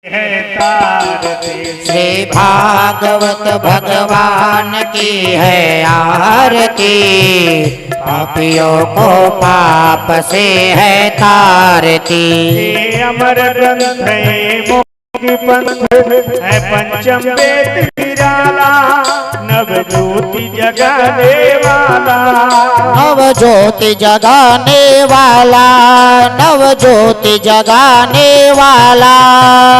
है तारती। श्री भागवत भगवान की है आरती, पापियों को पाप से है तारती। ये अमर ग्रंथ है मोक्ष पंथ है पंचम वेद निराला, नव ज्योति जगाने वाला। नव ज्योति जगाने वाला, नव ज्योति जगाने वाला।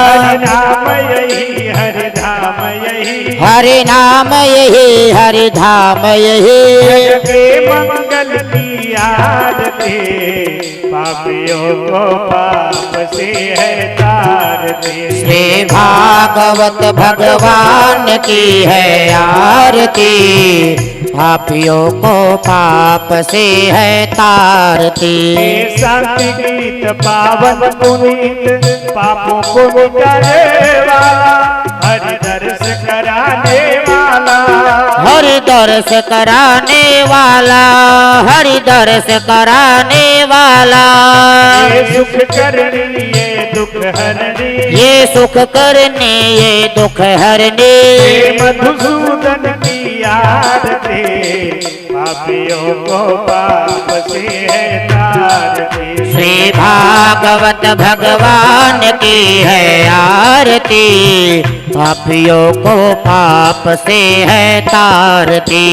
हरि नाम यही हरि धाम यही, हरि नाम यही हरि धाम यही। जग के मंगल की आरती, पापियों को पाप से है तारती। श्री भागवत भगवान की है आरती, पापियों को पाप से है तारती। शांति गीत पावन पुनीत, पापों को मिटाने वाला, हरि दर्श कराने वाला। हरि दर्श कराने वाला, हरि दर्श कराने वाला। ये सुख करनी ये दुख हरनी, ये सुख करने ये दुख हरने। मधुसूदन की आरती, पापियों को पाप से है तारती। श्री भागवत भगवान की है आरती, पापियों को पाप से है तारती।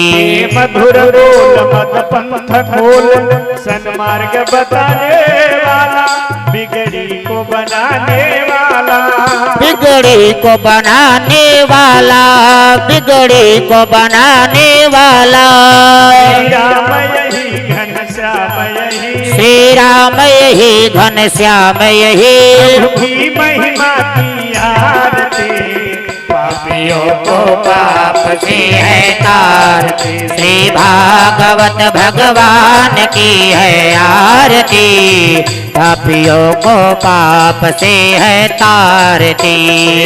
मधुर बोल मद पंथ खोल, सन्मार्ग बताने वाला, बिगड़ी को बनाने वाला। बिगड़ी को बनाने वाला, बिगड़ी को बनाने वाला। राम यही घनश्याम यही, श्री राम यही घनश्याम यही। की महिमा की आरती, पापियों को पाप से है तारती। श्री भागवत भगवान की है आरती, पापियों को पाप से है तारती।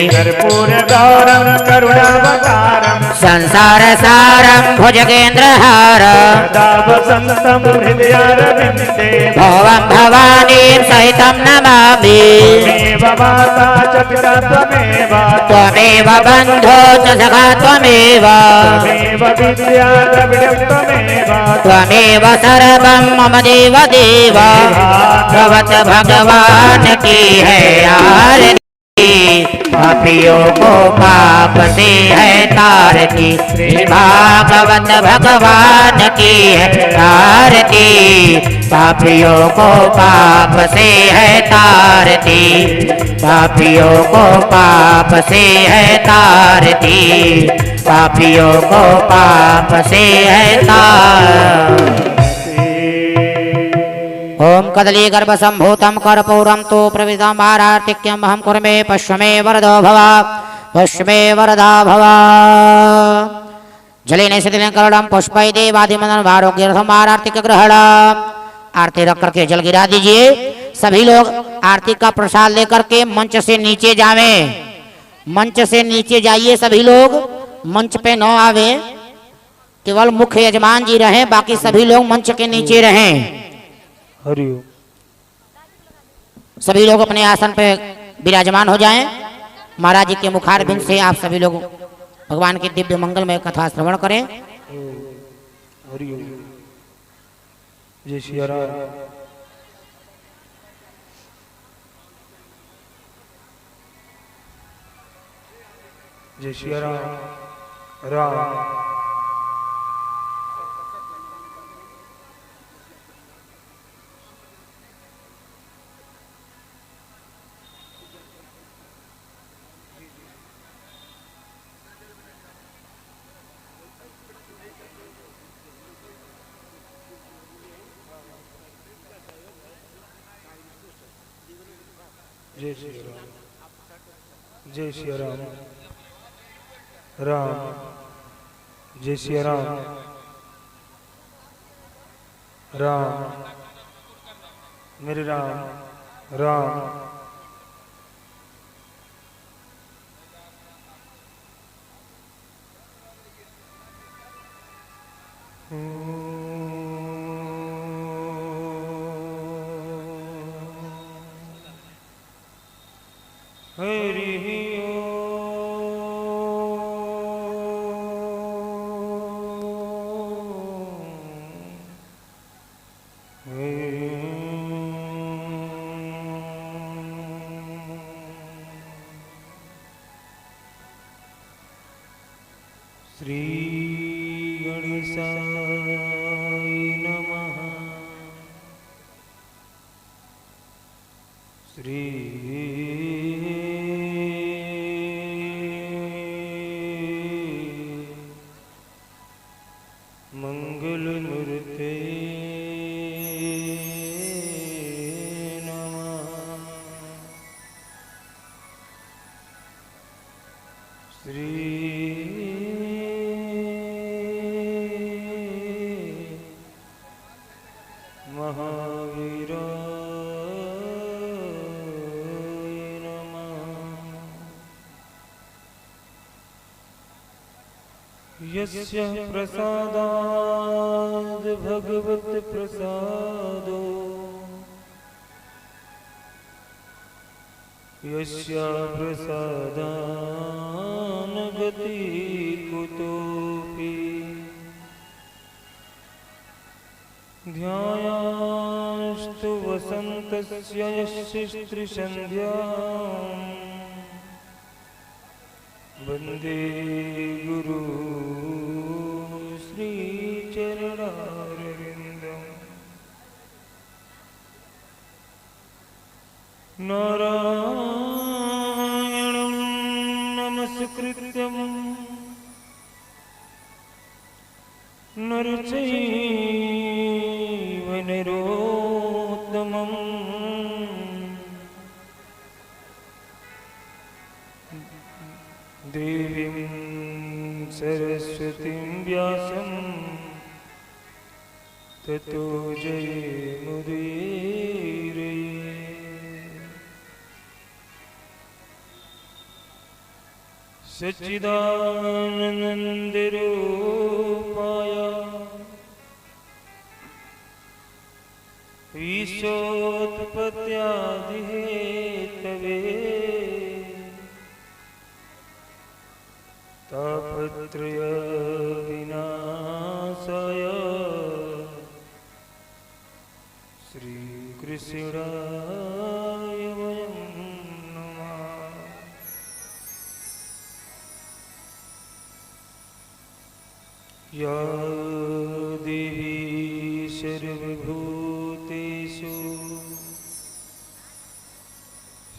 कर्पूर गौरम करुणावतारम, संसार सारम भुजगेन्द्रहार, सदा वसंतम हृदयारविंदे। भवं भवानी सहितं नमामि, त्वमेव माता च पिता त्वमेव, त्वमेव बन्धो च सखा त्वमेव, त्वमेव विद्या द्रविणं त्वमेव, त्वमेव सर्वं मम देव देव। भगवत भगवान की है आरती, पापियों को पाप से है तारती। श्री भागवत भगवान की है आरती, पापियों को पाप से है तारती। पापियों को पाप से है तारती, पापियों को पाप से है तारती। ओम कदली गर्भ संभूतम कर्पूरम तो प्रविदम आरार्तिक्यम हम कुर्मे पश्चिमे वरदो भव, पश्चिमे वरदा भव। जलेन शिथिलं करुणं पुष्पै देवादिमनन भारोग्यर्थम आरार्तिक ग्रहण। आरती रख करके जल गिरा दीजिए। सभी लोग आरती का प्रसाद लेकर के मंच से नीचे जावें। मंच से नीचे जाइए सभी लोग, मंच पे न आवे, केवल मुख्य यजमान जी रहें, बाकी सभी लोग मंच के नीचे रहें। सभी लोग अपने आसन पे विराजमान हो जाएं। महाराज जी के मुखारबिंद से आप सभी लोग भगवान की दिव्य मंगलमय कथा श्रवण करें। जय श्री राम। जय श्री राम। राम जय श्री राम। जय श्री राम। राम जय श्री राम। राम मेरे राम। राम हरि श्री गणेशाय नमः। श्री मंगलमूर्ते नमः। श्री महावीराय नमः। यस्य प्रसादाद् भगवत् प्रसादो यस्य प्रसादान् गति कुतोऽपि ध्यायास्तु वसन्तस्य यशिस्त्रिसन्ध्याम् वन्दे गुरु श्रीचरणारविन्दम्। नारायणं नमस्कृत्यं नरचैव नरोत्तमम् देवीं सरस्वतीं व्यासं ततो जयमुदीरये। सच्चिदानन्दरूपाय विश्वोत्पत्त्यादिहेतवे तापत्रयविनाशाय श्रीकृष्णाय वयं नमः। या देवी सर्वभूतेषु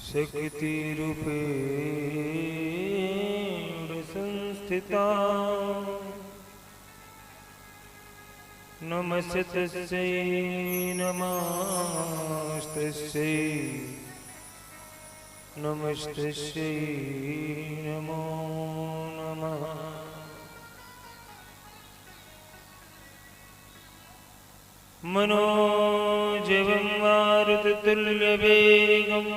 शक्तिरूपेण संस्थिता नमस्तस्यै नमस्तस्यै नमस्तस्यै नमो नमः। मनोजवं मारुततुल्यवेगं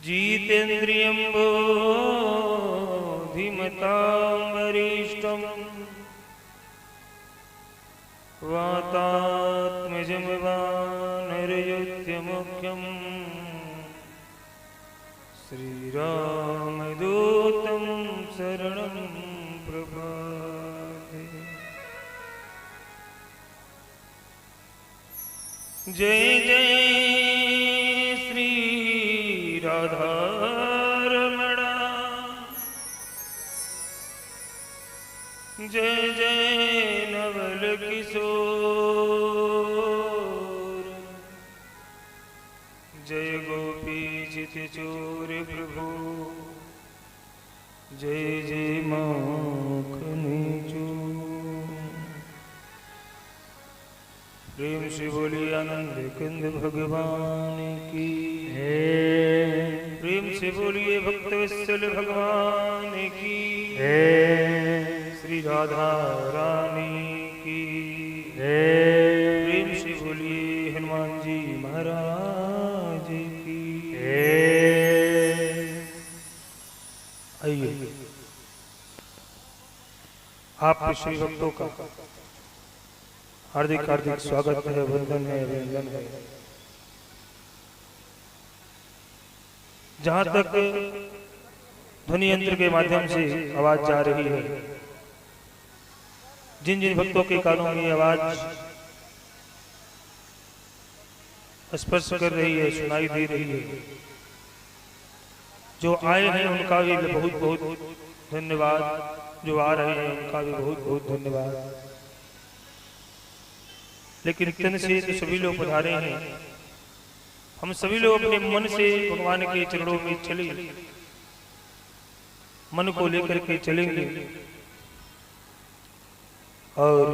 जितेन्द्रियं बुद्धिमतां वरिष्ठं वातात्मजं वानरयुध्यमुख्यं श्रीरामदूतं शरणं प्रपद्ये। जय जय श्री राधारमण जय जय नवल किशोर जय गोपी चित चोर प्रभु जय जय माखन चोर। प्रेम से बोली आनंद कंद भगवान की प्रेम से बोलिए भक्त वत्सल भगवान की श्री राधा रानी की प्रेम से बोलिए हनुमान जी महाराज की। आइए आप श्री भक्तों का हार्दिक हार्दिक स्वागत है, वंदन है, अभिनंदन है। जहां तक ध्वनि यंत्र के माध्यम से आवाज जा रही है, जिन जिन भक्तों के कानों में आवाज स्पर्श कर रही है, सुनाई दे रही है, जो आए हैं उनका भी बहुत बहुत धन्यवाद, जो आ रहे हैं उनका भी बहुत बहुत धन्यवाद। लेकिन तन से तो सभी लोग पधारे हैं, हम सभी लोग अपने मन से भगवान के चरणों में चले, मन को लेकर के चलेंगे और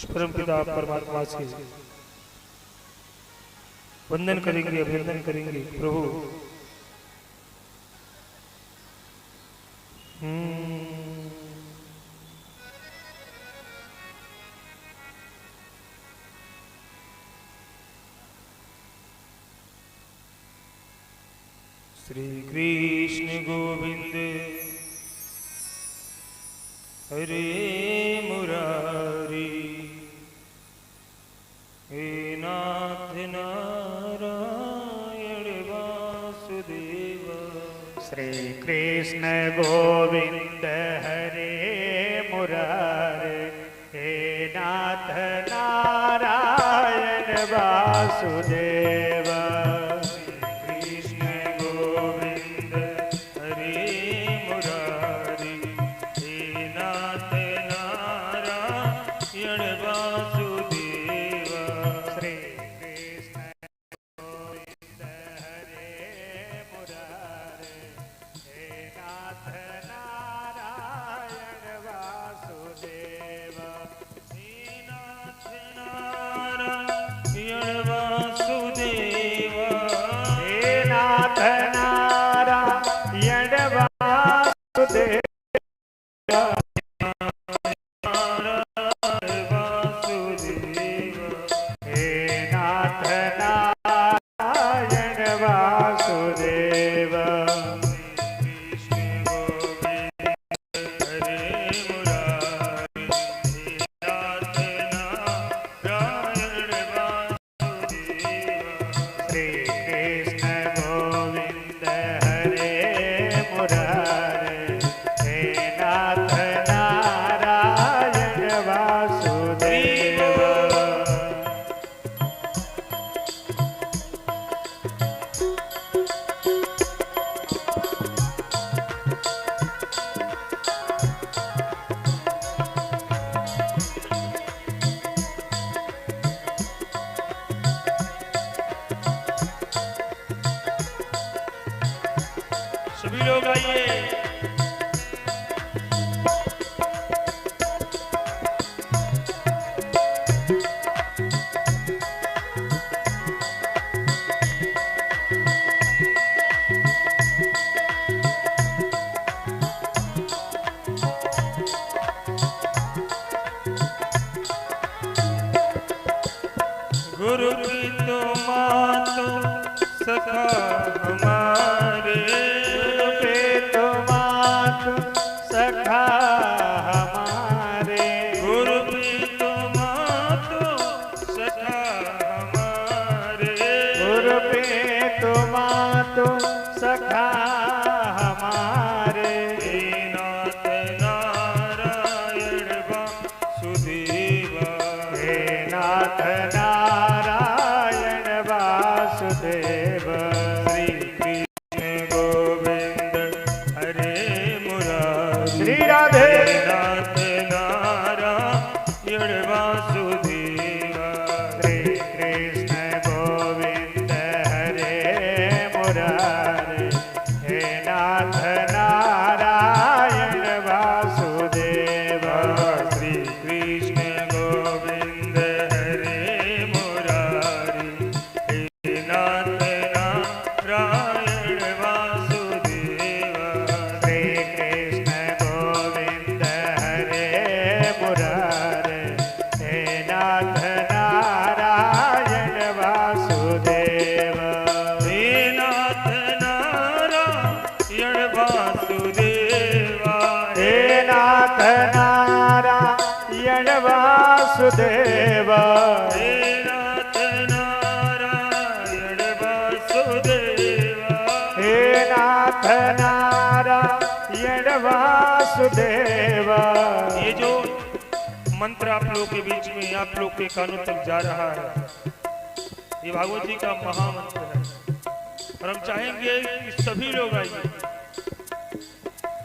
परम पिता परमात्मा से वंदन करेंगे, अभिनंदन करेंगे। प्रभु श्री कृष्ण गोविंद हरे मुरारी, हे नाथ नारायण वासुदेव। श्री कृष्ण गोविंद हरे मुरारे, हे नाथ नारायण वासुदेव। सभी लोग आइए। गुरु की तो मातो सखा हमारे, सखा हमारे, गुरु की तो मातो सखा हमारे, गुरु पे तो सखा हमारे। हे नाथ नारायण वासुदेवा, हे नाथ नारायण वासुदेव। श्री कृष्ण गोविंद हरे मुरारी, श्री राधे नाथ नारायण वासुदेवा। श्री कृष्ण गोविंद हरे मुरारे, हे नाथ नारायण वासुदेव। श्री कृष्ण गोविंद हरे मुरारी, हे नाथ नारायण वासुदेवा। श्री कृष्ण गोविंद हरे मुरारे, हे नाथ नारायण वासुदेव। हे नाथ नारायण वासुदेवा, हे नाथ नारायण वासुदेव। हे नाथ नारायण वासुदेवा, हे नारायण वासुदेवा। ये जो मंत्र आप लोग के बीच में आप लोग के कानों तक जा रहा है, ये भागवत जी का महामंत्र है और हम चाहेंगे कि सभी लोग आइए।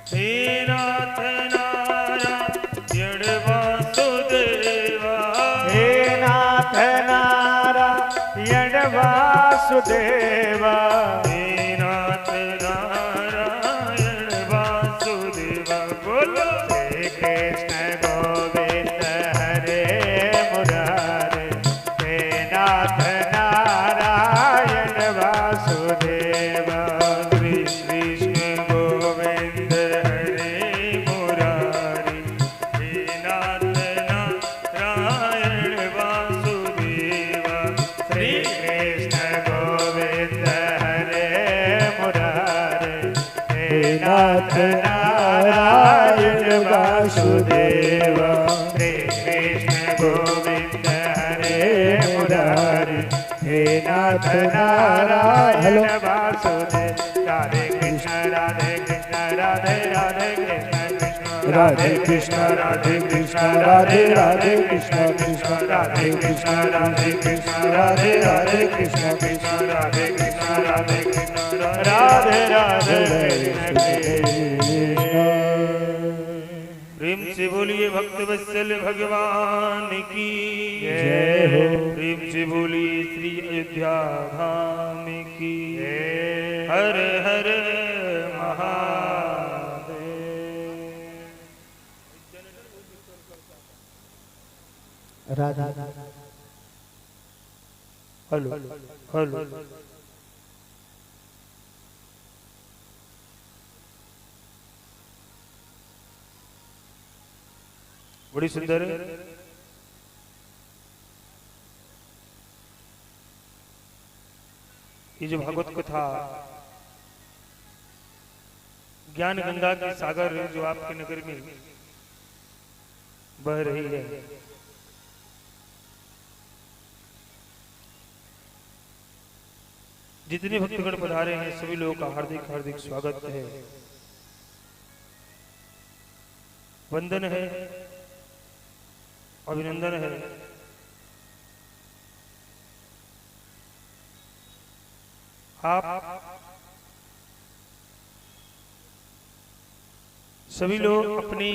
हे नाथ नारायण वासुदेवा, हे नाथ नारायण वासुदेवा, हे नाथ नारायण वासुदेवा। बोलो श्री कृष्ण गोविंद हरे मुरारे, हे नाथ नारायण वासुदेवा। श्री कृष्ण गोविंद हरे मुरारी, हे नाथ नारायण वासुदेवा। श्री कृष्ण गोविंद हरे मुरारे, हे नाथ नारायण वासुदेवा। श्री कृष्ण गोविंद हरे मुरारे, हे नाथ नारायण वासुदेव। राधे कृष्ण राधे कृष्ण राधे राधे कृष्ण कृष्ण राधे कृष्ण राधे कृष्ण राधे राधे कृष्ण कृष्ण राधे कृष्ण राधे कृष्ण राधे राधे कृष्ण कृष्ण राधे कृष्ण राधे कृष्ण राधे राधे कृष्ण। प्रेम से बोलिए भक्त वत्सल भगवान की जय हो। प्रेम से बोलिए श्री अयोध्या धाम की जय। हर हर महादेव। राधा हेलो हेलो बड़ी सुंदर है। ये जो भागवत कथा ज्ञान गंगा के सागर जो आपके नगर में बह रही है, जितने भक्तगण पधारे हैं सभी लोगों का हार्दिक हार्दिक स्वागत है, वंदन है, अभिनंदन है। आप सभी लोग अपनी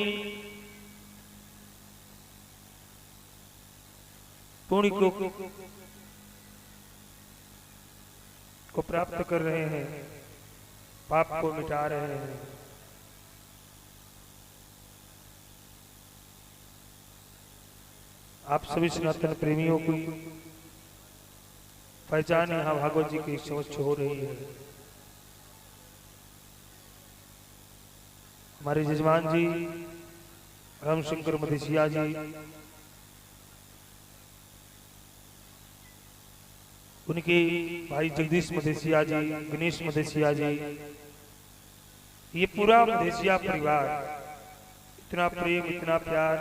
पुण्य को प्राप्त कर रहे हैं, पाप को मिटा रहे हैं। आप सभी सनातन प्रेमियों की पहचान यहाँ भागवत जी के समक्ष हो रही है। हमारे जजमान जी रामशंकर मदेशिया जी, उनके भाई जगदीश मदेशिया जी, गणेश मदेशिया जी, ये पूरा मदेशिया परिवार इतना प्रेम इतना प्यार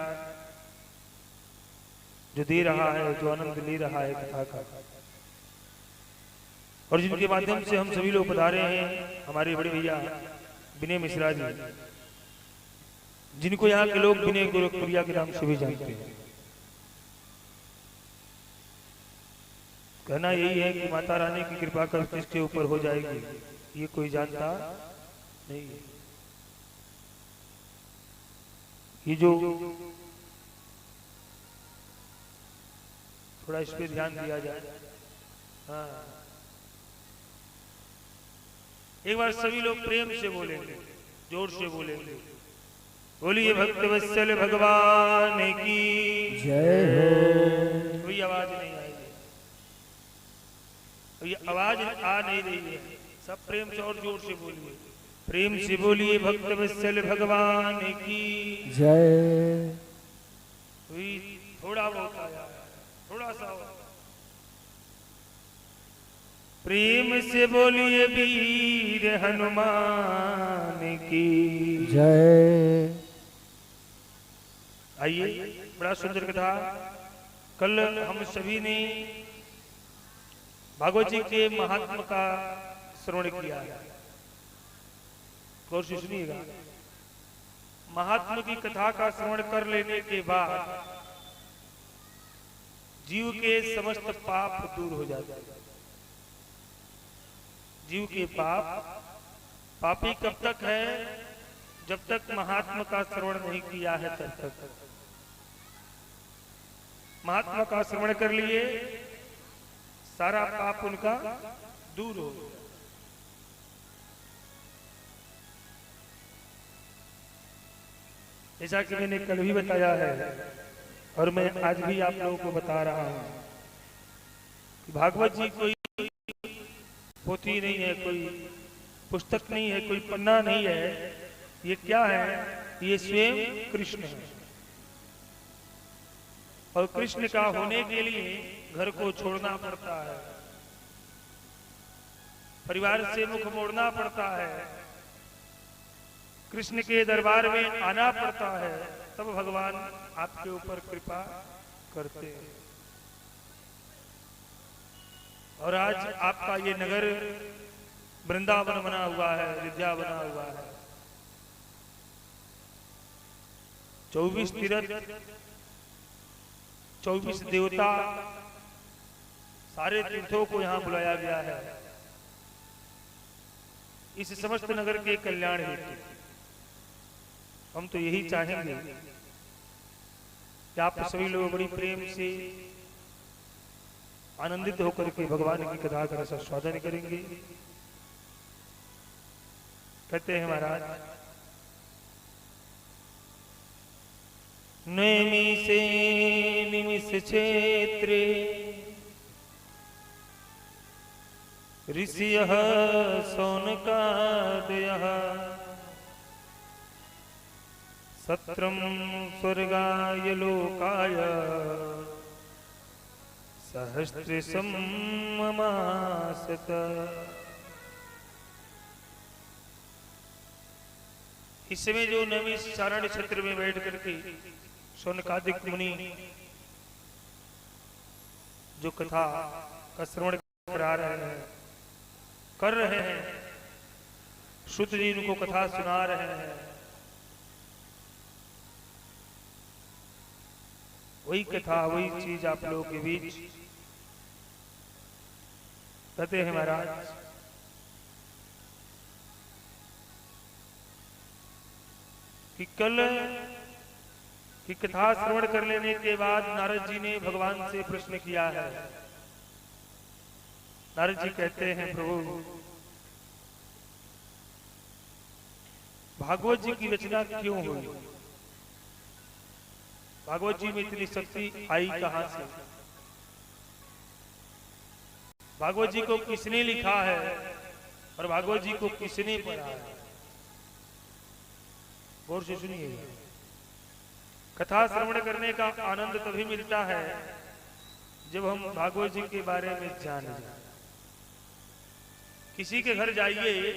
जो दे रहा है, जो आनंद ले रहा है कथा का, और जिनके माध्यम से हम सभी लोग पधारे हैं। हमारे बड़े भैया विनय मिश्रा जी, जिनको यहाँ के लोग विनय गोरखपुरिया के नाम से भी जानते हैं। कहना यही है कि माता रानी की कृपा कर किसके ऊपर हो जाएगी ये कोई जानता नहीं है। ये जो थोड़ा इस पे ध्यान दिया जाए। हाँ, एक बार सभी लोग प्रेम से बोलेंगे, जोर से बोलेंगे, बोलिए भक्त वत्सल भगवान की जय हो। कोई आवाज नहीं आएगी, ये आवाज आ नहीं रही है, सब प्रेम से और जोर से बोलिए, प्रेम से बोलिए भक्त वत्सल भगवान की जय। थोड़ा बहुत आया, थोड़ा सा और। प्रेम से बोलिए वीर हनुमान की जय। आइए, बड़ा सुंदर कथा कल हम सभी ने भागवत जी के महात्मा का श्रवण किया है। गौर से सुनिएगा, महात्मा की कथा का श्रवण कर लेने के बाद जीव के समस्त पाप दूर हो जाते हैं। जीव के पापी कब तक है? जब तक महात्मा का श्रवण नहीं किया है तब तक। महात्मा का श्रवण कर लिए, सारा पाप उनका दूर हो गया। जैसा कि मैंने कल भी बताया है और मैं आज भी आप लोगों को बता रहा हूं कि भागवत जी कोई पोथी नहीं है, कोई पुस्तक नहीं है, कोई पन्ना नहीं है। ये क्या है? ये स्वयं कृष्ण है। और कृष्ण का होने के लिए घर को छोड़ना पड़ता है, परिवार से मुख मोड़ना पड़ता है, कृष्ण के दरबार में आना पड़ता है, तब भगवान आपके ऊपर कृपा करते हैं। और आज आपका ये नगर वृंदावन बना हुआ है, अयोध्या बना हुआ है। 24 तीर्थ, 24 देवता, सारे तीर्थों को यहाँ बुलाया गया है इस समस्त नगर के कल्याण हेतु। हम तो यही चाहेंगे कि आप सभी लोग बड़ी प्रेम से आनंदित होकर के भगवान की कथा का रसास्वादन करेंगे। कहते हैं महाराज, नैमिषे निमिष क्षेत्रे ऋषियः शौनकादयः सत्रम स्वर्गाय लोकाय सहस्रशं ममासत। इस समय जो नैमिषारण्य क्षेत्र में बैठ करके शौनकादिक मुनि जो कथा का श्रवण करा रहे हैं, कर रहे हैं, श्रुत जी उनको कथा सुना रहे हैं, वही कथा वही चीज आप लोगों के बीच कहते हैं महाराज। कि कल की कथा श्रवण कर लेने के बाद नारद जी ने भगवान से प्रश्न किया है। नारद जी कहते हैं, प्रभु भागवत जी की रचना क्यों हुई? भागवत जी में इतनी शक्ति आई कहां से? भागवत जी को किसने लिखा है और भागवत जी को किसने पढ़ा है? गौर से सुनिए। कथा श्रवण करने का आनंद तभी मिलता है जब हम भागवत जी के बारे में जाने। किसी के घर जाइए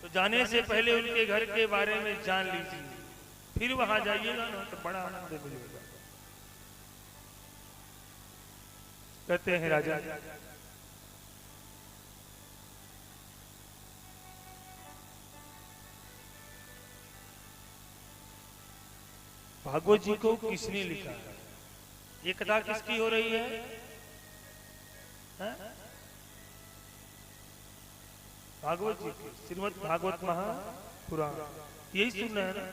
तो जाने से पहले उनके घर के बारे में जान लीजिए, फिर वहां जाइएगा ना तो बड़ा आनंद मिलेगा। कहते हैं राजा, भागवत जी को किसने लिखा? ये कथा किसकी हो रही है? भागवत जी की, श्रीमद् भागवत महापुराण, यही सुन रहे हैं ना।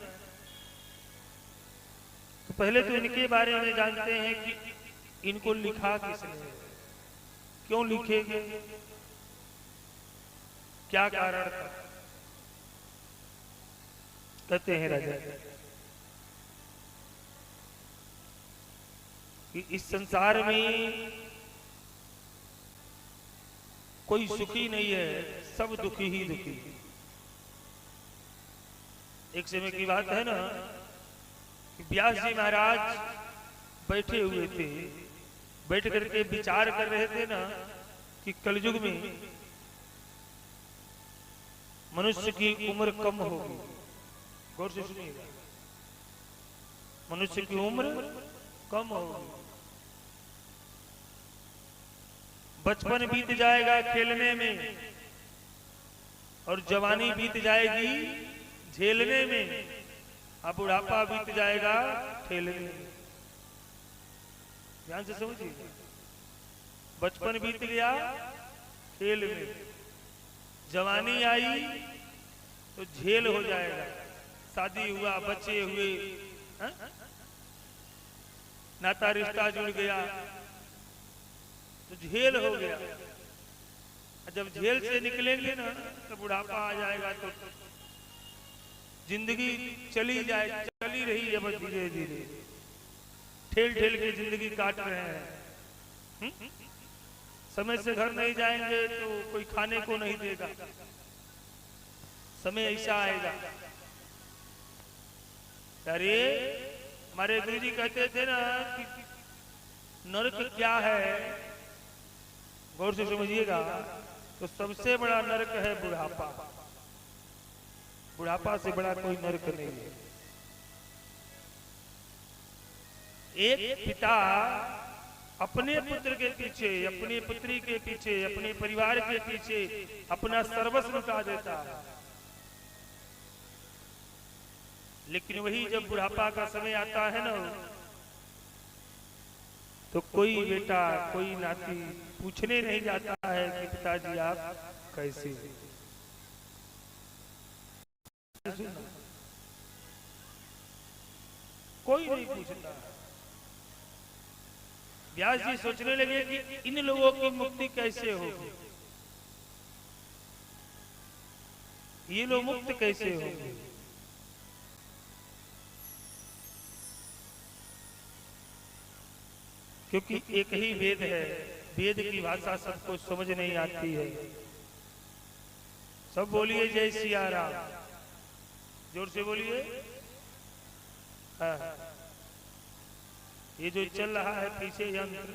तो पहले तो इनके बारे में जानते हैं कि इनको लिखा किसने, क्यों लिखे गए, क्या कारण था। कहते हैं राजा कि इस संसार में कोई सुखी नहीं है, सब दुखी ही दुखी। एक समय की बात है ना कि व्यास जी महाराज बैठे हुए थे, बैठ करके विचार कर रहे थे ना कि कलयुग में मनुष्य की उम्र कम होगी। गौर से सुनिएगा, मनुष्य की उम्र कम होगी, बचपन बीत जाएगा खेलने में और जवानी बीत जाएगी झेलने में, अब बुढ़ापा बीत जाएगा ठेलने में। ध्यान से समझिए, बचपन बीत गया खेल में, जवानी आई तो झेल हो जाएगा, शादी हुआ, बच्चे हुए, हा? नाता रिश्ता जुड़ गया तो झेल हो गया। जब झेल से निकलेंगे ना तो बुढ़ापा आ जाएगा, तो जिंदगी चली रही है बस धीरे धीरे, ठेल ठेल के जिंदगी काट रहे हैं। समय से घर नहीं जाएंगे तो कोई खाने को नहीं देगा, समय ऐसा आएगा। अरे हमारे गुरुजी कहते थे ना कि नरक क्या है, गौर से समझिएगा, तो सबसे बड़ा नरक है बुढ़ापा। बुढ़ापा से बड़ा कोई नरक नहीं है। एक पिता अपने पुत्र के पीछे, अपनी पुत्री के पीछे, अपने परिवार के पीछे अपना सर्वस्व लुटा देता है, लेकिन वही जब बुढ़ापा का समय आता है ना, तो कोई बेटा, कोई नाती पूछने नहीं जाता है कि पिताजी आप कैसे। कोई नहीं पूछता। व्यास जी सोचने लगे कि इन लोगों की मुक्ति कैसे होगी, ये लोग मुक्त कैसे होंगे। क्योंकि एक ही वेद है, वेद की भाषा सबको समझ नहीं आती है। सब बोलिए जय सिया राम, जोर से बोलिए। हाँ, ये जो चल रहा है पीछे यंत्र,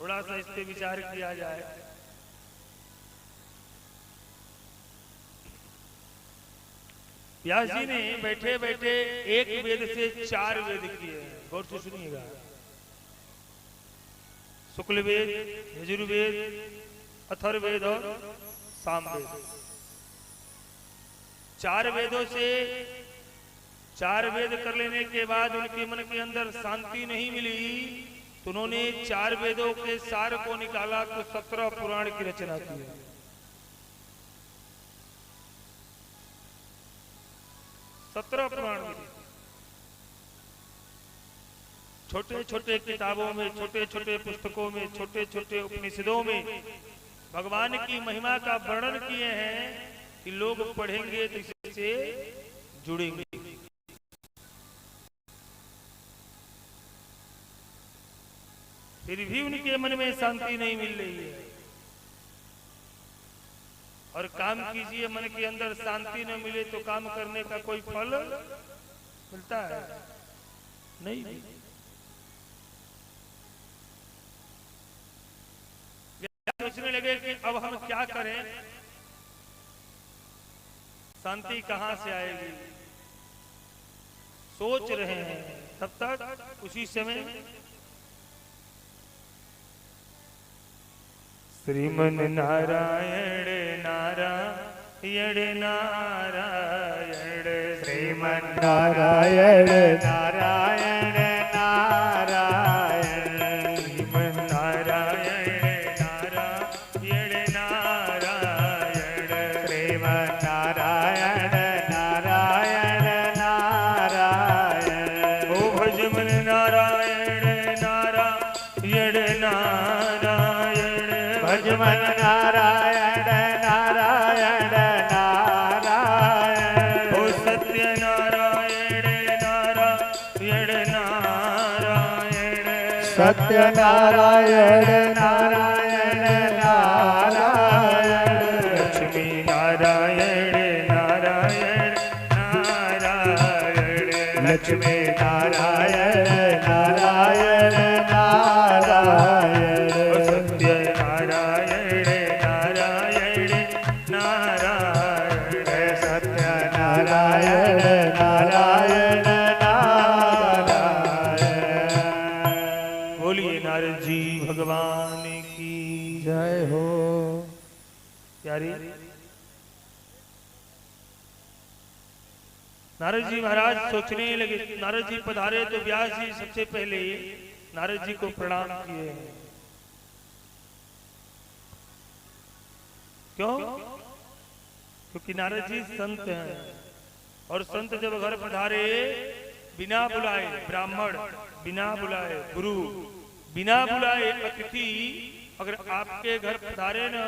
थोड़ा सा इस पे विचार किया जाए। व्यास जी ने बैठे बैठे एक वेद से 4 वेद किए हैं, गौर से सुनिएगा। शुक्ल वेद, यजुर्वेद, अथर्ववेद और सामवेद। 4 वेदों से 4 वेद कर लेने के बाद उनके मन के अंदर शांति नहीं मिली, तो उन्होंने 4 वेदों के सार को निकाला तो 17 पुराण की रचना की है। 17 पुराण मिले। छोटे छोटे किताबों में, छोटे छोटे पुस्तकों में, छोटे छोटे उपनिषदों में भगवान की महिमा का वर्णन किए हैं कि लोग पढ़ेंगे तो इससे जुड़ेंगे। फिर भी उनके मन में शांति नहीं मिल रही है। और काम कीजिए, मन के अंदर शांति न मिले तो काम करने का कोई फल मिलता है नहीं। सोचने लगे कि अब हम क्या करें, शांति कहां से आएगी। सोच रहे हैं, तब तक उसी समय श्रीमन नारायण नारायण नारायण, श्रीमन नारायण नारायण नारायण, श्रीमन नारायण नारायण नारायण, श्रीमन नारायण नारायण नारायण। ओ भजमन नारायण नारायण नारायण, भजमन नारायण नारायण नारायण। ओ सत्य नारायण नारायण नारायण, सत्य नारायण नारायण नारायण। लक्ष्मी नारायण नारायण नारायण, लक्ष्मी नारायण नारायण नारायण। सत्य नारायण नारायण नारायण, सत्य नारायण नारायण नारायण। बोलिए नारद जी भगवान की जय हो। प्यारी नारद जी महाराज सोचने लगे। नारद जी पधारे तो व्यास जी सबसे पहले नारद जी को प्रणाम किए। क्यों? क्योंकि नारद जी संत हैं और संत जब घर पधारे बिना बुलाए, ब्राह्मण बिना बुलाए, गुरु बिना बुलाए, अतिथि अगर आपके घर पधारे ना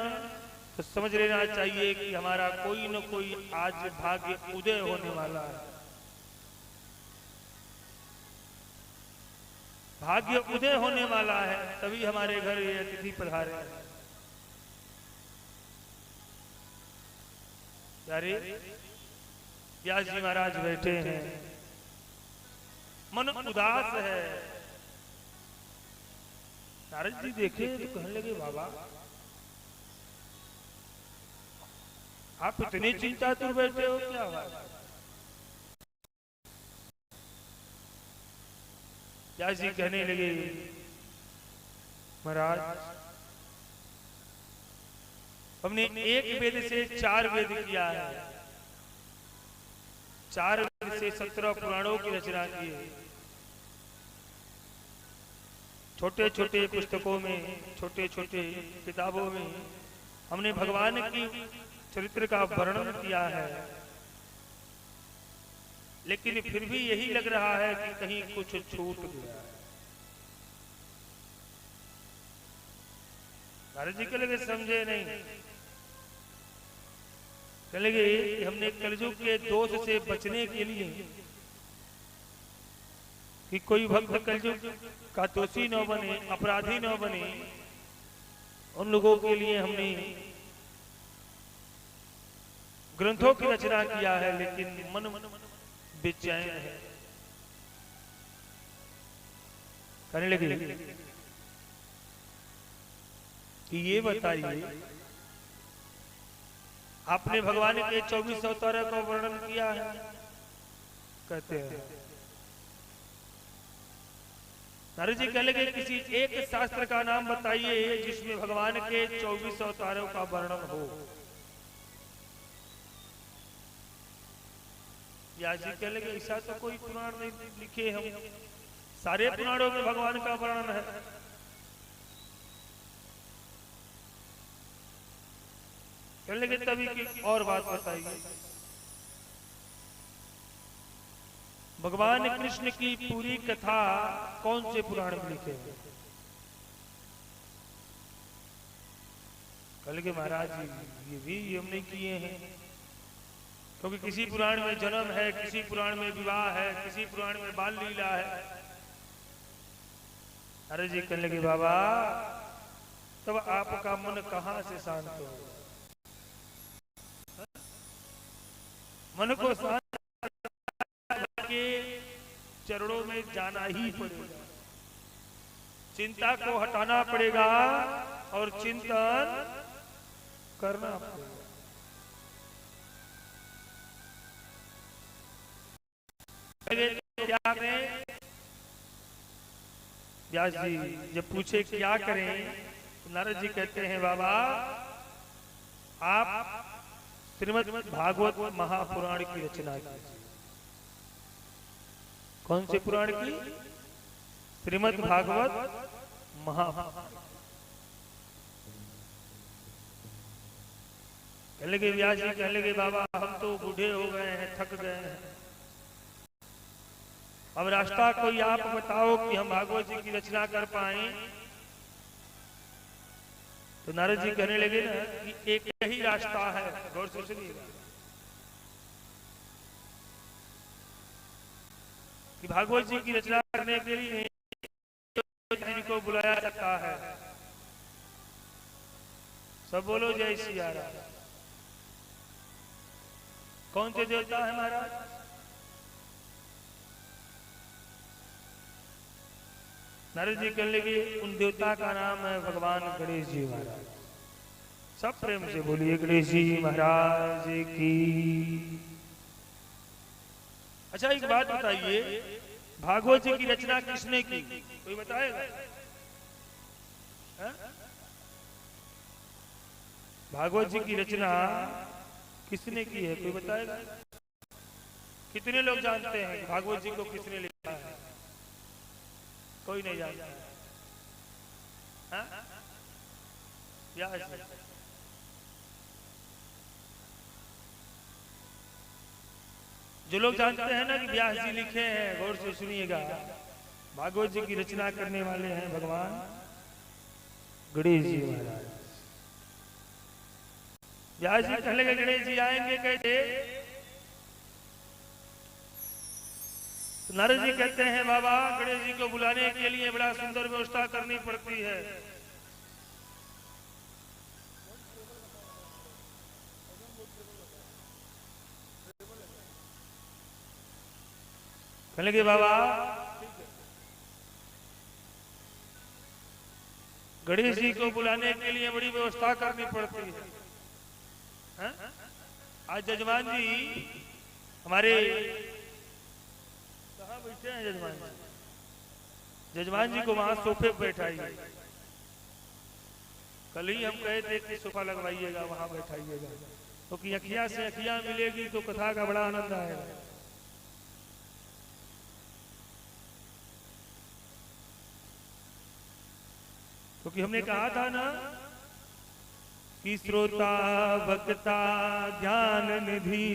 तो समझ लेना चाहिए कि हमारा कोई न कोई आज भाग्य उदय होने वाला है। भाग्य उदय होने वाला है, तभी हमारे घर ये अतिथि पधारे हैं। यारे व्यास जी महाराज बैठे हैं, मन उदास है। नारद जी देखे तो कहने लगे, बाबा आप इतनी चिंतातुर बैठे हो, क्या बात? व्यास जी कहने लगे, महाराज हमने एक वेद से 4 वेद किया है, 4 वेद से 17 पुराणों की रचना की है। छोटे छोटे पुस्तकों में, छोटे छोटे किताबों में हमने भगवान की चरित्र का वर्णन किया है, लेकिन फिर भी यही लग रहा है कि कहीं कुछ छूट गया। नारद जी के लगे समझे नहीं, कह लगे कि हमने कलयुग के दोष से बचने के लिए कि कोई भक्त कलयुग का दोषी न बने, अपराधी न बने, उन लोगों के लिए हमने ग्रंथों की रचना किया है, लेकिन मन बेचैन है। कहने लगे कि ये बताइए, आपने भगवान के 24 अवतारों का वर्णन किया है, कहते हैं। नारद जी कहने लगे किसी एक शास्त्र का नाम बताइए जिसमें भगवान के 24 अवतारों का वर्णन हो। व्यास जी कहने लगे ऐसा तो कोई पुराण नहीं लिखे, हम सारे पुराणों में भगवान का वर्णन है। कहने लगे तभी की और बात बताइए, भगवान कृष्ण की पूरी कथा कौन से पुराण में लिखे है? कहने लगे महाराज ये भी हमने किए हैं, क्योंकि किसी पुराण में जन्म है, किसी पुराण में विवाह है, किसी पुराण में बाल लीला है। अरे जी कहने लगे बाबा तब आपका मन कहां से शांत हो? मन को शांत के चरणों में जाना ही पड़ेगा, चिंता को हटाना पड़ेगा और चिंतन करना पड़ेगा। क्या करें? व्यास जी जब पूछे क्या करें तो नारद जी कहते हैं बाबा आप श्रीमद् भागवत महापुराण की रचना कीजिए। कौन से पुराण की? श्रीमद् भागवत महापुराण। कहने लगे व्यास जी कहने लगे बाबा हम तो बूढ़े हो गए हैं, थक गए हैं, अब रास्ता कोई आप बताओ कि हम भागवत जी की रचना कर पाए। तो नारद जी कहने लगे ना कि एक ही रास्ता है, गौर से सुनिएगा, कि भागवत जी की रचना करने के लिए जी को बुलाया जाता है। सब बोलो जय सिया राम। कौन से देवता है महाराज? नारद जी कहने लगे उन देवता का नाम है भगवान गणेश जी महाराज। सब प्रेम से बोलिए गणेश जी महाराज की। अच्छा एक बात बताइए, भागवत जी की रचना किसने की? कोई बताएगा? भागवत जी की रचना किसने की है, कोई बताएगा? कितने लोग जानते हैं कि भागवत जी को किसने लिखा है? कोई नहीं जानता है। हाँ? व्यास जी। जो लोग जानते हैं ना कि व्यास जी लिखे हैं, गौर से सुनिएगा, भागवत जी की रचना करने वाले हैं भगवान गणेश जी महाराज। व्यास जी कहने लगे गणेश जी आएंगे कहते, तो नारद जी कहते हैं बाबा गणेश जी को बुलाने के लिए बड़ा सुंदर व्यवस्था करनी पड़ती है। कहने लगे बाबा गणेश जी को बुलाने के लिए बड़ी व्यवस्था करनी पड़ती है। हा? आज जजमान जी हमारे कहाँ बैठे हैं जजमान जी? जजमान जी को वहां सोफे पर बैठाइए। कल ही हम कहे थे कि सोफा लगवाइएगा, वहां बैठाइएगा, क्योंकि अखियां से अखियां मिलेगी तो कथा का बड़ा आनंद आएगा। क्योंकि हमने कहा था ना कि श्रोता वक्ता ध्यान निधि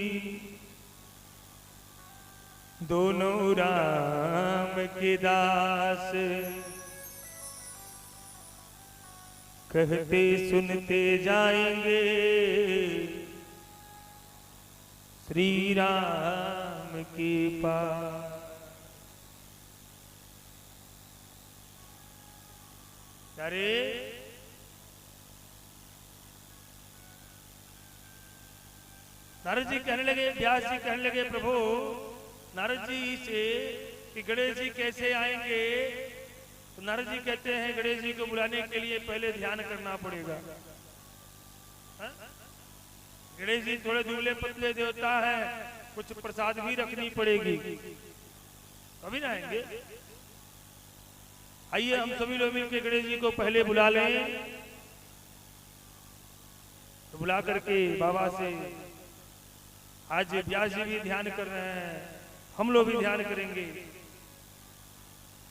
दोनों राम के दास, कहते सुनते जाएंगे श्री राम के पास। अरे नारद जी कहने लगे, व्यास जी कहने लगे प्रभु नारद जी से कि गणेश जी कैसे आएंगे? तो नारद जी कहते हैं गणेश जी को बुलाने के लिए पहले ध्यान करना पड़ेगा। गणेश जी थोड़े दुबले पतले देवता है, कुछ प्रसाद भी रखनी पड़ेगी, अभी ना आएंगे। आइए हम सभी लोग मिलकर गणेश जी को पहले बुला लें। तो बुला करके बाबा से आज व्यास जी भी ध्यान कर रहे हैं, हम लोग भी ध्यान करेंगे,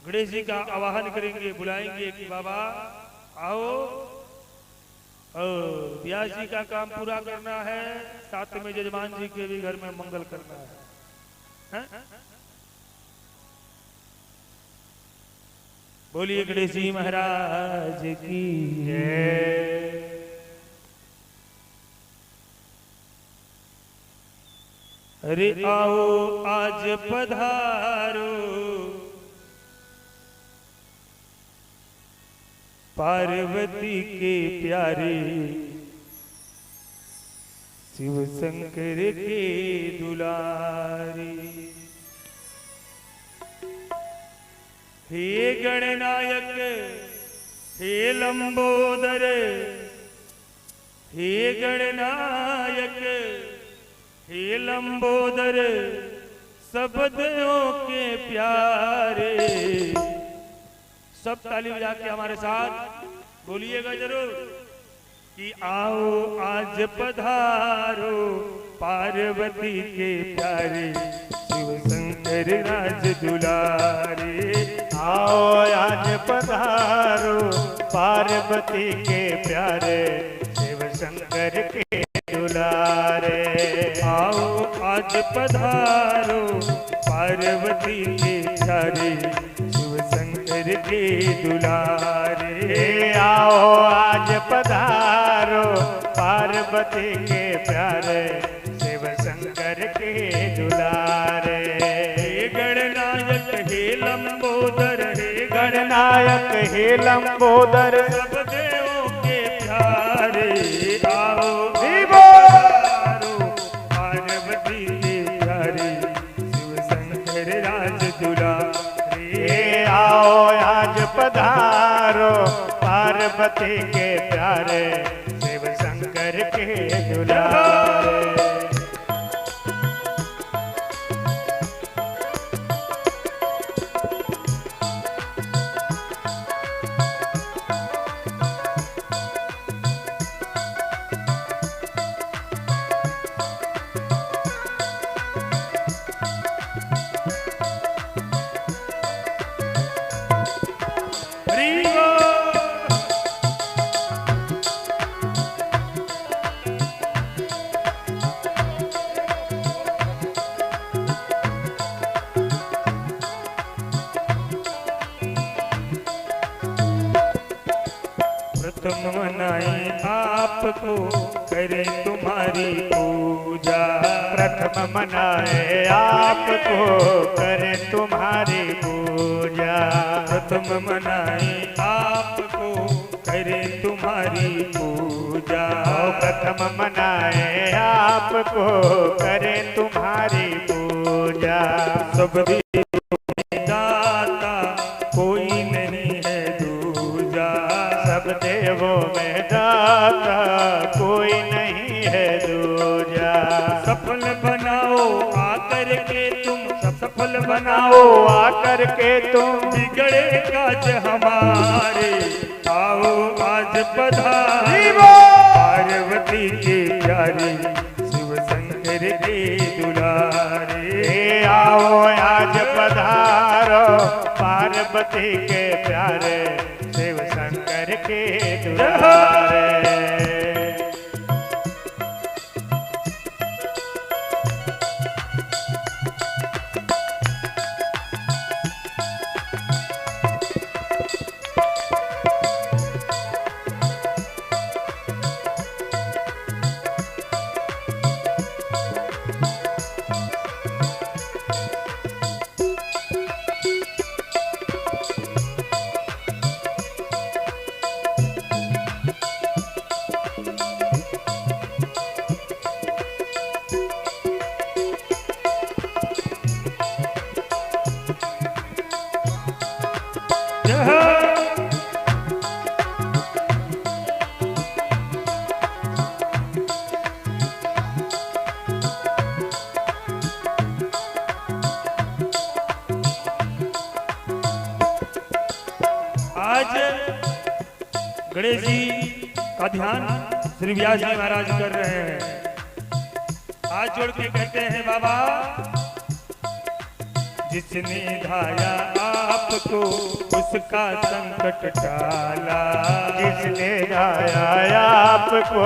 गणेश जी का आवाहन करेंगे, बुलाएंगे कि बाबा आओ, और व्यास जी का काम पूरा करना है, साथ में जजमान जी के भी घर में मंगल करना है। बोलिए गणेश जी महाराज की जय। अरे आओ आज पधारो पार्वती के प्यारे, शिव शंकर के दुलारे। हे गणनायक हे लंबोदर, हे गणनायक हे लंबोदर, सब देवों के प्यारे। सब ताली बजा के हमारे साथ बोलिएगा जरूर कि आओ आज पधारो पार्वती के प्यारे, शिव शंकर राज दुलारे। आओ आज पधारो पार्वती के प्यारे, शिव शंकर के दुलारे। आओ आज पधारो पार्वती के प्यारे, शिव शंकर के दुलारे। आओ आज पधारो पार्वती के प्यारे, शिव शंकर के दुलारे। हे गणनायक हे लंबोदर, हे गणनायक हे लंबोदर, सब देवों के प्यारे। आओ पार्वती के प्यारे, शिव शंकर राज दुलारे। आओ आज पधारो पार्वती के प्यारे, शिव शंकर के दुलारे। आपको करे तुम्हारी पूजा। प्रथम मनाए आपको करे तुम्हारी पूजा। प्रथम मनाए आपको करे तुम्हारी पूजा। प्रथम मनाए आपको करे तुम्हारी पूजा। सब देवों में दाता कोई नहीं है दूजा। सब देवों में दाता कोई नहीं है दूजा। सफल बनाओ आकर के तुम, सफल बनाओ आकर के तुम बिगड़े काज हमारे। आओ आज पधारे पार्वती के प्यारे, शिव शंकर के दुलारे। आओ आज पधारो पार्वती के प्यारे, शिव शंकर के दुलारे। आज गणेश जी का ध्यान श्री व्यास जी महाराज कर रहे हैं। हाथ जोड़ के कहते हैं बाबा, जिसने धाया आपको उसका संकट टाला। जिसने धाया आपको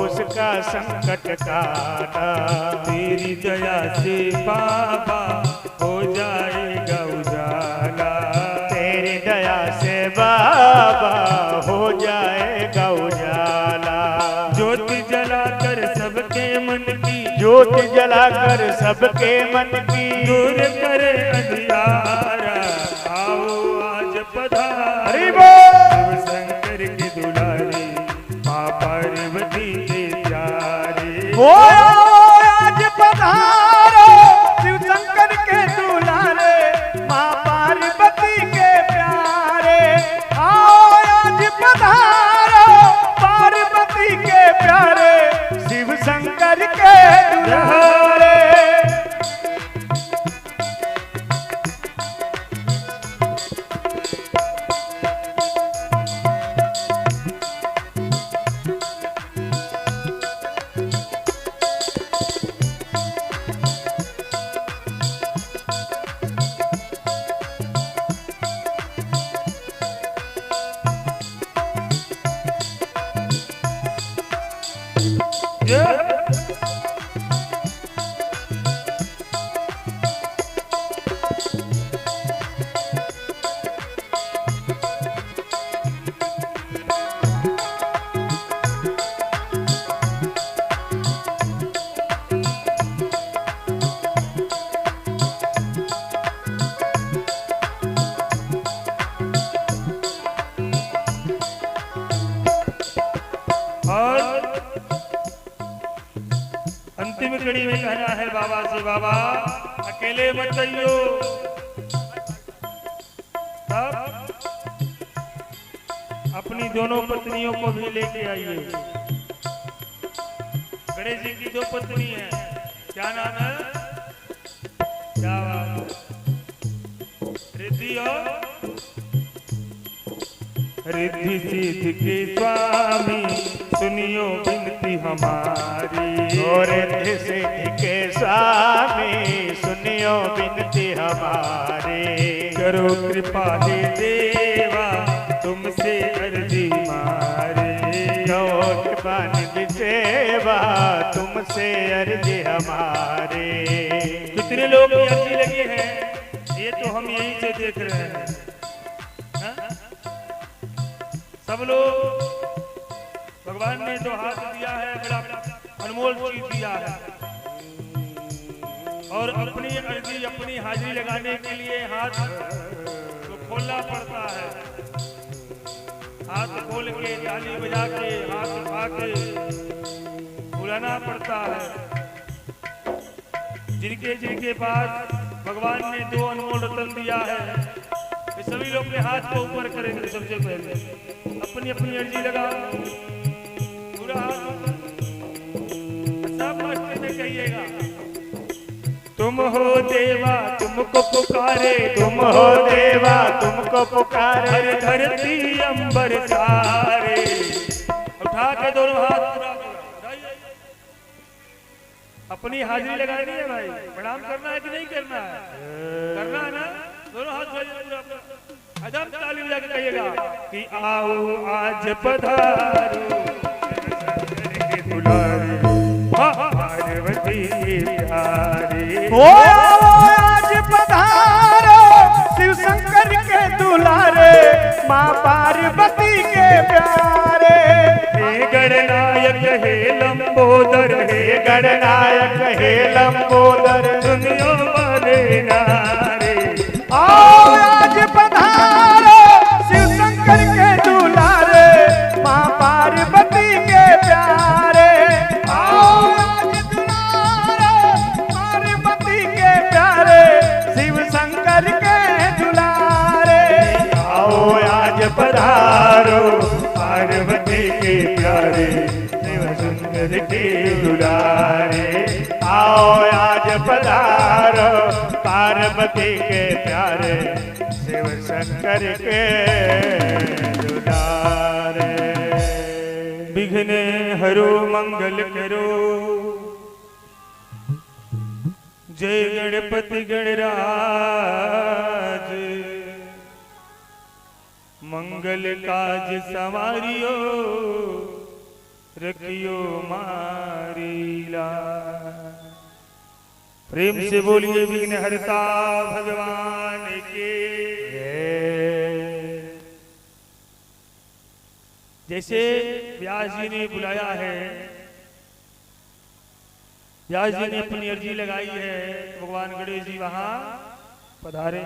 उसका संकट टाला। तेरी दया से बाबा हो जाएगा उजाला। तेरी दया से बाबा हो जाएगा उजाला। ज्योति जलाकर सबके मन की, ज्योति जलाकर सबके मन की दूर करे अंधियारा। आओ आज पधारे हरि बोल। शिव शंकर के दुलारे, माँ पार्वती के प्यारे। वो आज पधारो शिव शंकर के दुलारे, माँ पार्वती के प्यारे। आओ आज पधारो पार्वती के प्यारे, शिव शंकर के दुलारे। और अंतिम कड़ी में कहना है बाबा से, बाबा अकेले मत जाइयो, तब अपनी दोनों पत्नियों को भी लेके आइए। गणेश जी की दो पत्नी है, क्या नाम है? क्या बात है? रिद्धि और रिद्धि सिद्धि के स्वामी सुनियो विनती हमारी। और रिद्धि सिद्धि के स्वामी सुनियो विनती हमारी। करो कृपा हे देवा तुमसे अर्जी मारे। करो कृपा निधि सेवा तुमसे अर्जी हमारे। कितने लोग की अर्जी लगी है, ये तो हम यहीं से देख रहे हैं। हाँ? सब लोग भगवान ने जो हाथ दिया है बड़ा अनमोल चीज दिया है, और अपनी अर्जी अपनी हाजिरी लगाने के लिए हाथ तो खोलना पड़ता है। हाथ खोल के ताली बजा के हाथ उठा के बुलाना पड़ता है। जिनके जिनके पास भगवान ने दो अनमोल रतन दिया है, वे सभी लोग अपने हाथ को ऊपर करेंगे। सबसे पहले अपनी अपनी अर्जी लगा पूरा हाथ सब मस्ते में कहिएगा, तुम हो देवा तुमको पुकारे, तुम हो देवा तुमको पुकारे, हर धरती अंबर सारे। उठा के दोनों हाथ पूरा अपनी हाजिरी लगानी है भाई। प्रणाम करना है कि नहीं करना है? करना है ना? दोनों हाथ पूरा एकदम ताली बजा के कहिएगा कि आओ आज पधारो दुलारे पार्वती प्यारे। ओ आज पधारो शिव शंकर के दुलारे, माँ पार्वती के प्यारे। हे गणनायक हे लंबोदर, हे गणनायक हे लंबोदर, दुनिया वाले नारे। आओ आज पधारो शिव शंकर के दुलारे, माँ पार्वती के प्यारे। आओ आज दुलारे पार्वती के प्यारे, शिव शंकर के दुलारे। आओ आज पधारो पार्वती के प्यारे, शिव शंकर के दुलारे। आओ आज पधारो पार्वती के प्यारे, शिव शंकर के दुलारे। विघ्न हरो मंगल करो, जय गणपति गणराज। मंगल काज सवारियो, रखियो मारीला। प्रेम से बोलिए विघ्न हरता भगवान के। जैसे व्यास जी ने बुलाया है, व्यास जी ने अपनी अर्जी लगाई है, भगवान गणेश जी वहां पधारे।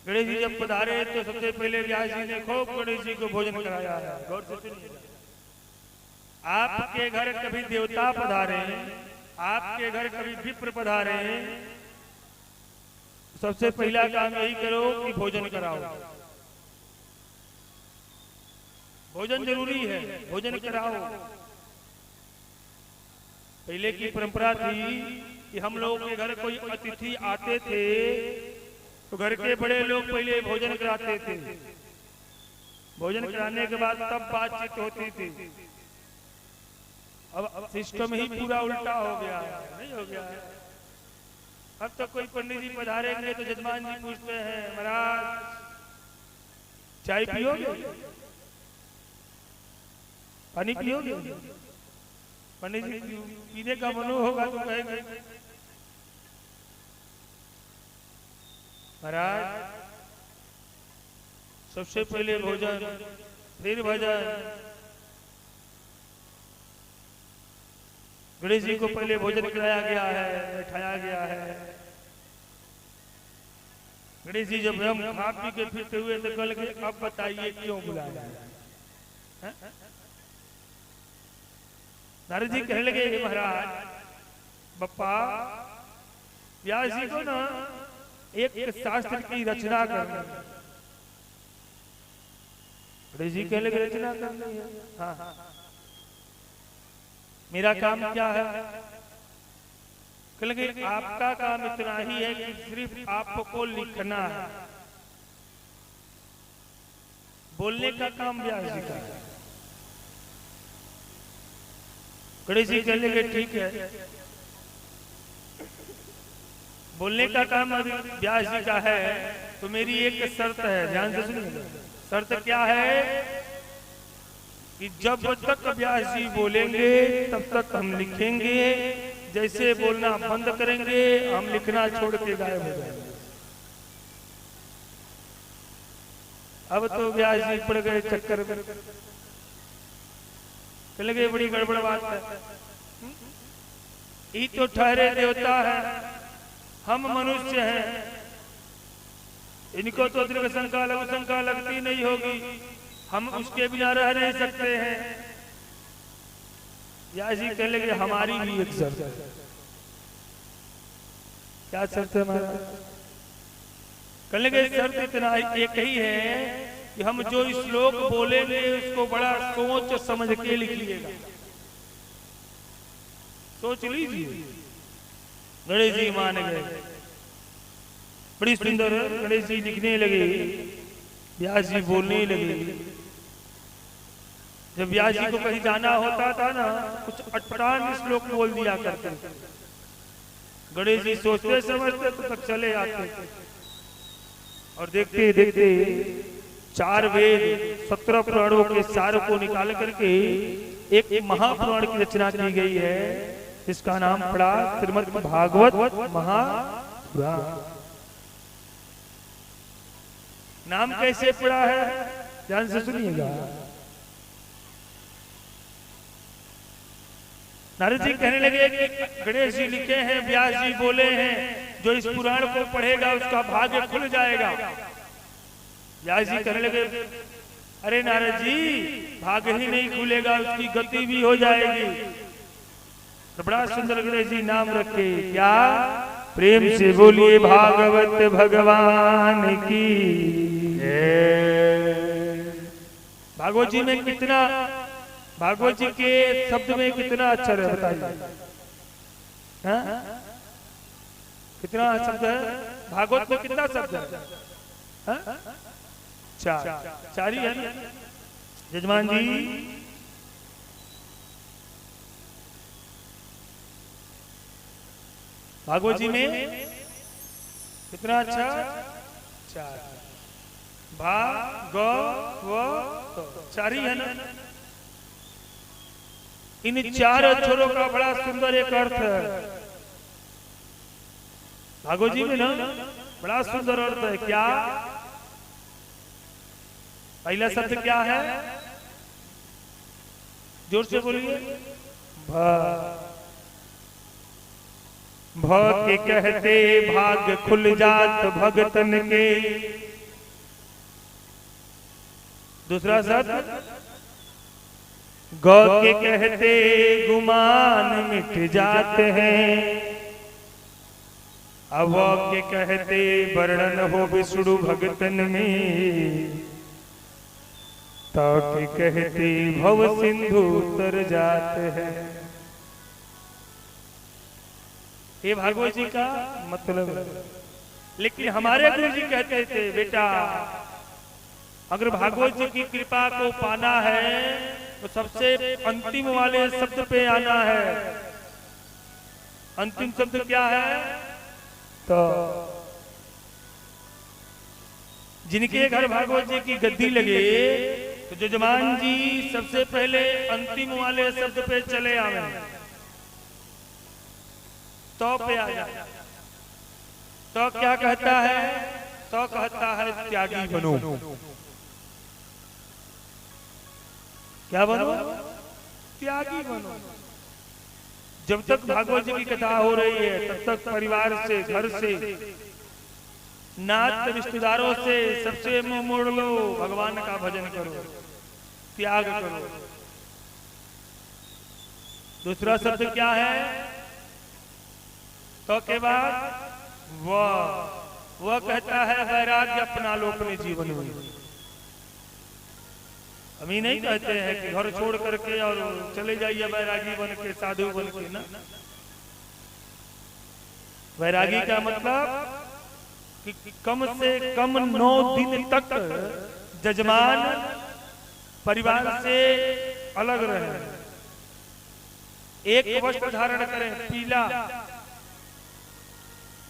गणेश जी जब पधारे तो सबसे पहले व्यास जी ने खूब गणेश जी को भोजन कराया है। गौर से सुनिए, आपके घर कभी देवता पधारे, आपके घर कभी विप्र पधारे, सबसे पहला काम यही करो कि भोजन कराओ। भोजन जरूरी है, भोजन कराओ। पहले की परंपरा थी कि हम लोग के घर कोई अतिथि आते थे तो घर के बड़े लोग पहले भोजन कराते थे। भोजन कराने के बाद तब बातचीत होती थी। अब सिस्टम ही पूरा उल्टा हो गया है, नहीं हो गया है। अब तो कोई पंडित जी पधारेंगे तो जजमान जी पूछते हैं, महाराज चाय पियोगे, पानी पियोगे? पंडित जी पीने का मनो होगा तो कहेंगे महाराज सबसे पहले भोजन फिर भजन। गणेश जी को पहले भोजन कराया गया है, बैठाया गया है। गणेश जी जब हम खा पी के फिरते हुए तो कल के अब बताइए क्यों बुलाया है? नारद जी कहने लगे महाराज बप्पा व्यास जी को ना एक शास्त्र की रचना करनी। गणेश जी कहने लगे रचना करनी है। हाँ, मेरा काम क्या है? कहने लगे आपका काम इतना ही है कि सिर्फ आपको लिखना है, बोलने का काम व्यास जी का है। गणेश जी कहने लगे ठीक है, बोलने का काम व्यास जी का है तो मेरी एक शर्त है, ध्यान से सुनिए। शर्त क्या है कि जब तक व्यास जी बोलेंगे तब तक हम लिखेंगे, जैसे बोलना बंद करेंगे हम लिखना छोड़ के गायब हो जाएंगे। अब तो व्यास जी पड़ गए चक्कर में, चल गए, बड़ी गड़बड़ बात है। ये तो ठहरे देवता है, हम मनुष्य हैं, इनको तो दीर्घ शंका लघु शंका लगती नहीं होगी, हम उसके बिना रह नहीं सकते हैं। व्यास जी कहने लगे हमारी भी एक शर्त है। क्या शर्त है हमारा? कहने लगे शर्त इतना एक ही है कि हम जो श्लोक बोलेंगे उसको बड़ा सोच समझ के लिखिएगा। सोच लीजिए। गणेश जी मान गए, बड़ी सुंदर गणेश जी लिखने लगे, व्यास जी बोलने लगे। जब व्यास जी को कहीं जाना होता था ना, कुछ अटपटान श्लोक बोल दिया करते, गणेश जी सोचते समझते तो तक चले आते और देखते देखते 4 वेद 17 पुराणों के सार को निकाल करके एक महापुराण की रचना की गई है, जिसका नाम पड़ा श्रीमद् भागवत महापुराण। नाम कैसे पड़ा है ध्यान से सुनिएगा। नारद जी कहने लगे कि गणेश जी लिखे हैं, व्यास जी बोले हैं, जो इस पुराण को पढ़ेगा उसका भाग्य खुल जाएगा। व्यास जी कहने लगे अरे नारद जी, भाग्य ही नहीं खुलेगा, उसकी गति भी हो जाएगी। तो बड़ा सुंदर गणेश जी नाम रखे, क्या? प्रेम से बोलिए भागवत भगवान की। भागवत जी में कितना, भागवत जी के शब्द में कितना अक्षर है बताइए? कितना शब्द है भागवत में? कितना शब्द है? 4 ही है ना जजमान जी? भागवत जी में कितना अच्छा? 4। भागवत 4 ही है ना? इन 4 अक्षरों का बड़ा सुंदर एक अर्थ है भागवत जी में ना, बड़ा सुंदर अर्थ है। क्या? पहला शब्द क्या है? जोर से बोलिए। भ के कहते भाग खुल जात भगतन के। दूसरा शब्द ग के कहते गुमान मिट जाते हैं। अब के कहते वर्णन हो विष्णु भगतन में। त के कहते भव सिंधु तर जाते हैं। ये भागवत जी का मतलब है। लेकिन हमारे गुरु जी कहते थे बेटा, अगर भागवत जी की कृपा को पाना है तो सबसे अंतिम वाले शब्द पे आना है। अंतिम शब्द क्या है? तो जिनके घर भागवत जी की गद्दी लगे तो जजमान जी सबसे पहले अंतिम वाले शब्द पे चले आवे, तो पे आ जाए। तो क्या कहता है? तो कहता है त्यागी बनो। क्या बनो? त्यागी बनो। जब तक भागवत जी की कथा हो रही है तब तक परिवार से, घर से, नात रिश्तेदारों से सबसे मुंह मोड़ लो, भगवान का भजन करो, त्याग करो। दूसरा शब्द क्या है? तो के बाद वह कहता है वैराग्य अपना लो अपने जीवन में। हम ही नहीं कहते हैं कि घर छोड़ करके और चले जाइए वैरागी बन के, साधु बन के ना। वैरागी का मतलब कि कम से कम 9 दिन तक जजमान परिवार से अलग रहे, एक वस्त्र धारण करें पीला,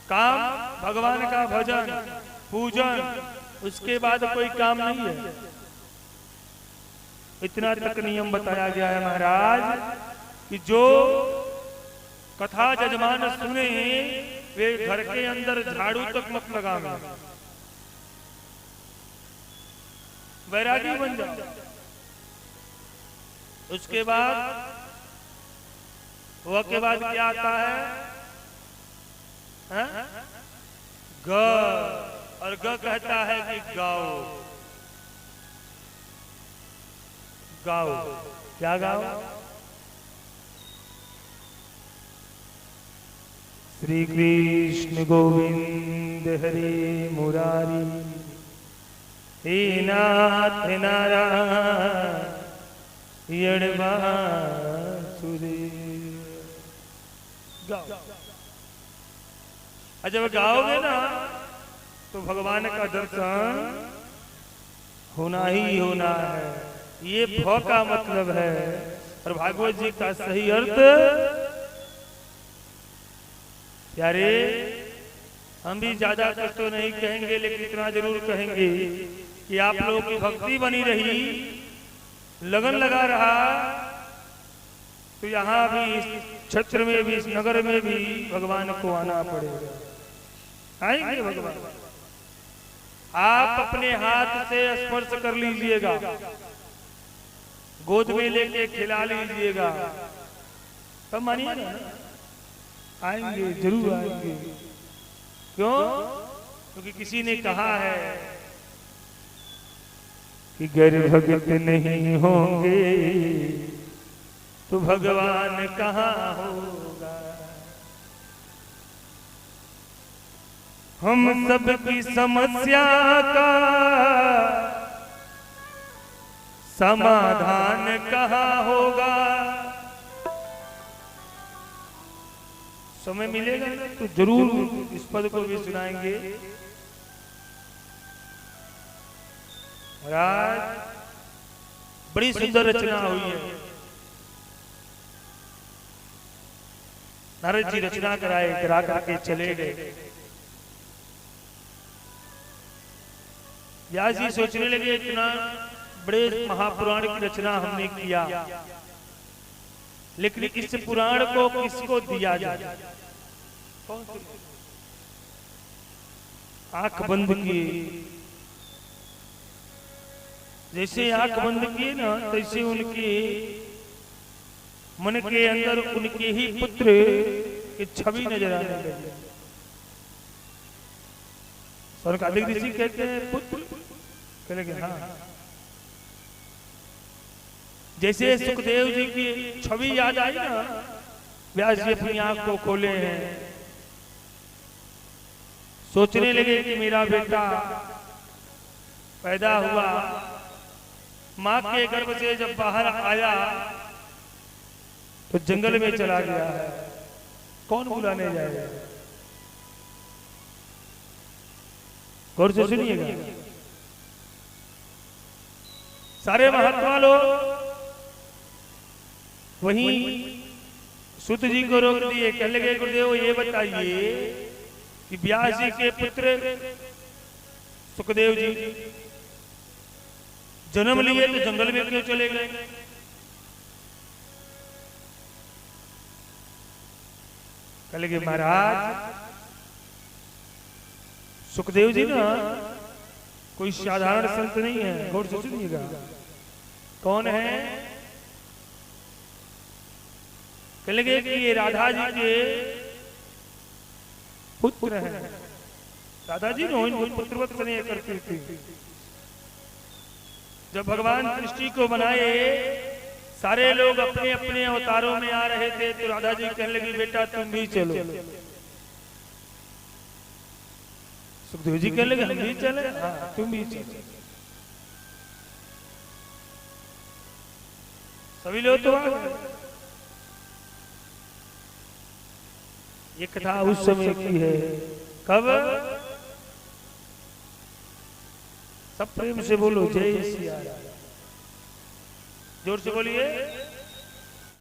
काम भगवान का भजन पूजन, उसके बाद कोई काम नहीं है। इतना तक नियम बताया गया है महाराज कि जो कथा जजमान सुने वे घर के अंदर झाड़ू तक मत लगावे। वैरागी बन जाओ। उसके बाद के बाद क्या आता है? ग, और ग कहता है कि गाओ। गाओ, क्या गाओ? श्री कृष्ण गोविंद हरे मुरारी, हे नाथ नारायण वासुदेव। गाओ। जब गाओगे ना तो भगवान का दर्शन होना ही होना है। ये भ का मतलब है। और भागवत जी का सही अर्थ प्यारे, हम भी ज्यादा कुछ तो नहीं कहेंगे, लेकिन इतना जरूर कहेंगे कि आप लोगों की भक्ति बनी रही, लगन लगा रहा, तो यहाँ भी इस क्षेत्र में भी, इस नगर में भी भगवान को आना पड़ेगा। आएंगे भगवान। आप अपने हाथ से स्पर्श कर लीजिएगा, गोद में लेके खिला लीजिएगा, तब मानिए ना, आएंगे, जरूर आएंगे। क्यों? क्योंकि किसी ने कहा है कि गर भगत नहीं होंगे तो भगवान कहाँ होगा। हम सबकी समस्या का समाधान कहाँ होगा। समय मिलेगा तो जरूर इस पद को भी सुनाएंगे। और आज बड़ी सुंदर रचना हुई है। नारद जी रचना करा करके चले गए। व्यास जी सोचने लगे, इतना बड़े महापुराण की रचना हमने किया, लेकिन इस पुराण को किसको दिया जाए? आंख बंद किए, जैसे आंख बंद किए ना, तैसे उनके मन के अंदर उनके ही पुत्र की छवि नजर आने लगी। सनकादिक ऋषि कहते हैं पुत्र, कहते हाँ। जैसे सुखदेव जी की छवि याद आई ना, व्यास जी अपनी आंख को खोले हैं, सोचने लगे कि मेरा बेटा पैदा हुआ, मां के गर्भ से जब बाहर आया तो जंगल में चला गया है, कौन बुलाने जाएगा? गौर से सुनिएगा। सारे महात्मा लोग वहीं सूत जी को रोक दिए, कहने लगे गुरुदेव ये बताइए कि व्यास जी के पुत्र सुखदेव जी जन्म लिए तो जंगल में क्यों चले गए? कहने लगे महाराज सुखदेव जी ना कोई साधारण संत नहीं है, गौर से सुनिएगा। कौन है? कहने लगे कि ये राधा जी के पुत्र हैं। राधा जी ने इनको पुत्रवत स्नेह करती थी। जब भगवान सृष्टि को बनाए, सारे लोग अपने अपने अवतारों में आ रहे थे, तो राधा जी कहने लगी बेटा तुम भी चलो। सुखदेव जी कहने लगे हम भी चले। हाँ, तुम भी चलो। सभी लोग तो आ गए। ये कथा उस समय की है। कब? सब प्रेम से बोलो जय सिया राम। जोर से बोलिए।